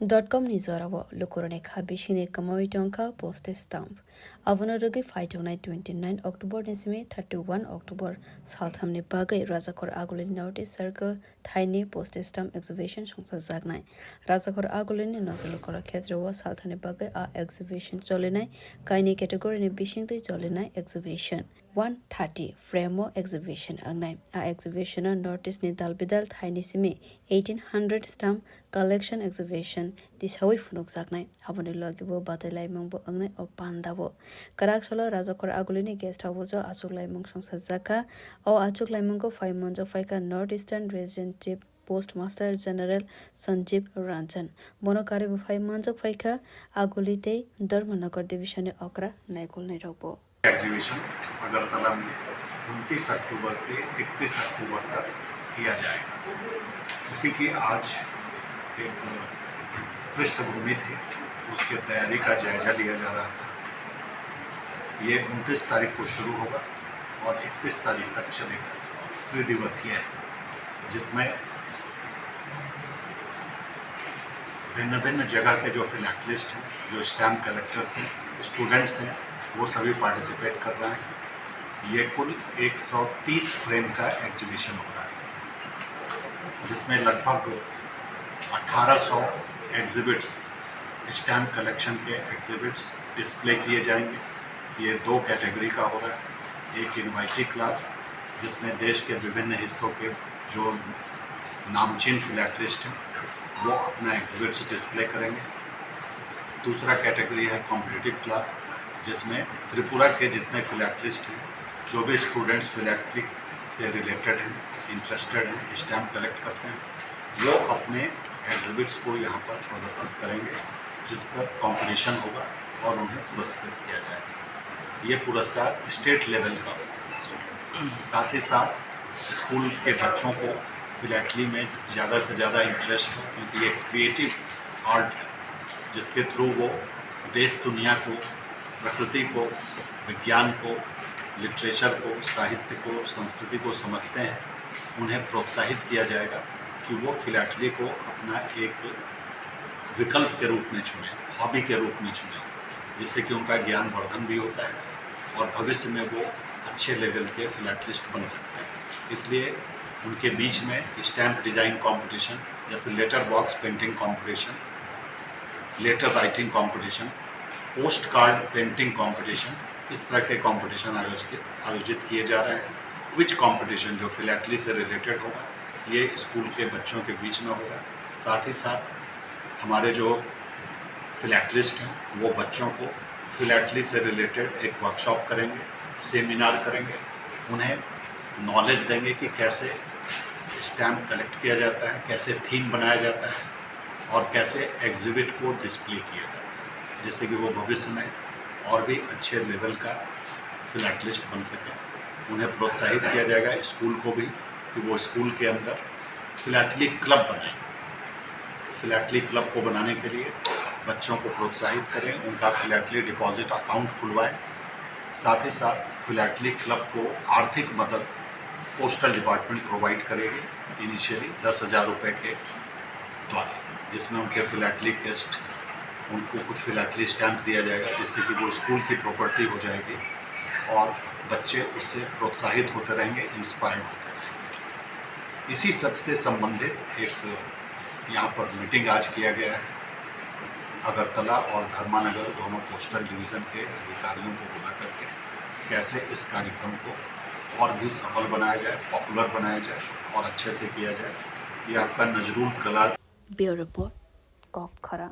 .com ni zorawo lukurone khabishine kamoi tonka post stamp avanorugi fightonai 29 October nisime 31 October salthamne bagai rajakor agulin notice circle thaini post stamp exhibition songsa jagnai rajakor agulin nozul kora khetrawa salthane bagai a exhibition cholenai kaini category ni bishingtei cholenai exhibition 130 frame exhibition angnai a exhibition notice ni dalbidal thaini sime 1800 stamp collection exhibition disawi funuk jaknai aboni logibo batelai mungbo angnai o pandabo karaksola rajakor agulini guest house o achuk laimung songsa jaka o achuk laimungko faimonjo faika north eastern region chief postmaster general sanjeev ranjan bonokari bufai manjak faika agulite Dharmanagar division अकरा नायकुल नै robo exhibition Agartala में 29 अक्टूबर से 31 अक्टूबर तक किया जाएगा। उसी की आज एक पृष्ठभूमि थी, उसके तैयारी का जायजा लिया जा रहा था। ये 29 तारीख को शुरू होगा और 31 तारीख तक चलेगा। त्रिदिवसीय है, जिसमें भिन्न भिन्न जगह के जो फिलैटलिस्ट हैं, जो स्टैम्प कलेक्टर्स हैं, स्टूडेंट्स हैं, वो सभी पार्टिसिपेट कर रहे हैं। ये कुल 130 फ्रेम का एग्जीबिशन हो रहा है, जिसमें लगभग 1800 एग्जिबिट्स, स्टैम्प कलेक्शन के एग्जिबिट्स डिस्प्ले किए जाएंगे। ये 2 कैटेगरी का हो रहा है। एक इनवाइटी क्लास, जिसमें देश के विभिन्न हिस्सों के जो नामचीन फिलैटलिस्ट हैं वो अपना एग्जिबिट्स डिस्प्ले करेंगे। दूसरा कैटेगरी है कॉम्पिटिटिव क्लास, जिसमें त्रिपुरा के जितने फिलैटलिस्ट हैं, जो भी स्टूडेंट्स फिलैटली से रिलेटेड हैं, इंटरेस्टेड हैं, स्टैम्प कलेक्ट करते हैं, वो अपने एग्जिबिट्स को यहाँ पर प्रदर्शित करेंगे, जिस पर कंपटीशन होगा और उन्हें पुरस्कृत किया जाएगा। ये पुरस्कार स्टेट लेवल का होगा। साथ ही साथ स्कूल के बच्चों को फिलैटली में ज़्यादा से ज़्यादा इंटरेस्ट हो, क्योंकि ये क्रिएटिव आर्ट है, जिसके थ्रू वो देश दुनिया को, प्रकृति को, विज्ञान को, लिटरेचर को, साहित्य को, संस्कृति को समझते हैं। उन्हें प्रोत्साहित किया जाएगा कि वो फिलैटली को अपना एक विकल्प के रूप में चुनें, हॉबी के रूप में चुनें, जिससे कि उनका ज्ञान वर्धन भी होता है और भविष्य में वो अच्छे लेवल के फिलैटलिस्ट बन सकते हैं। इसलिए उनके बीच में स्टैम्प डिज़ाइन कंपटीशन, जैसे letter box painting competition, letter writing competition, post card painting competition, इस तरह के कंपटीशन आयोजित किए जा रहे हैं। क्विज कंपटीशन जो फिलैटली से रिलेटेड होगा, ये स्कूल के बच्चों के बीच में होगा। साथ ही साथ हमारे जो फिलैटलिस्ट हैं वो बच्चों को फिलैटली से रिलेटेड एक वर्कशॉप करेंगे, सेमिनार करेंगे, उन्हें नॉलेज देंगे कि कैसे स्टैम्प कलेक्ट किया जाता है, कैसे थीम बनाया जाता है और कैसे एग्जिबिट को डिस्प्ले किया जाता है, जिससे कि वो भविष्य में और भी अच्छे लेवल का फिलैटलिस्ट बन सके। उन्हें प्रोत्साहित किया जाएगा, स्कूल को भी, कि वो स्कूल के अंदर फिलैटली क्लब बनाएं। फिलैटली क्लब को बनाने के लिए बच्चों को प्रोत्साहित करें, उनका फिलैटली डिपॉजिट अकाउंट खुलवाएं। साथ ही साथ फिलैटली क्लब को आर्थिक मदद पोस्टल डिपार्टमेंट प्रोवाइड करेगी, इनिशियली 10,000 रुपये के द्वारा, जिसमें उनके फिलैटली गेस्ट, उनको कुछ फिलैटली स्टैम्प दिया जाएगा, जिससे कि वो स्कूल की प्रॉपर्टी हो जाएगी और बच्चे उससे प्रोत्साहित होते रहेंगे, इंस्पायर्ड होते रहेंगे। इसी सब से संबंधित एक यहाँ पर मीटिंग आज किया गया है। अगरतला और धर्मानगर दोनों पोस्टल डिवीज़न के अधिकारियों को बुला करके कैसे इस कार्यक्रम को और भी सफल बनाया जाए, पॉपुलर बनाया जाए और अच्छे से किया जाए। ये आपका नजरुल कला ब्यूरो रिपोर्ट कॉक खरा।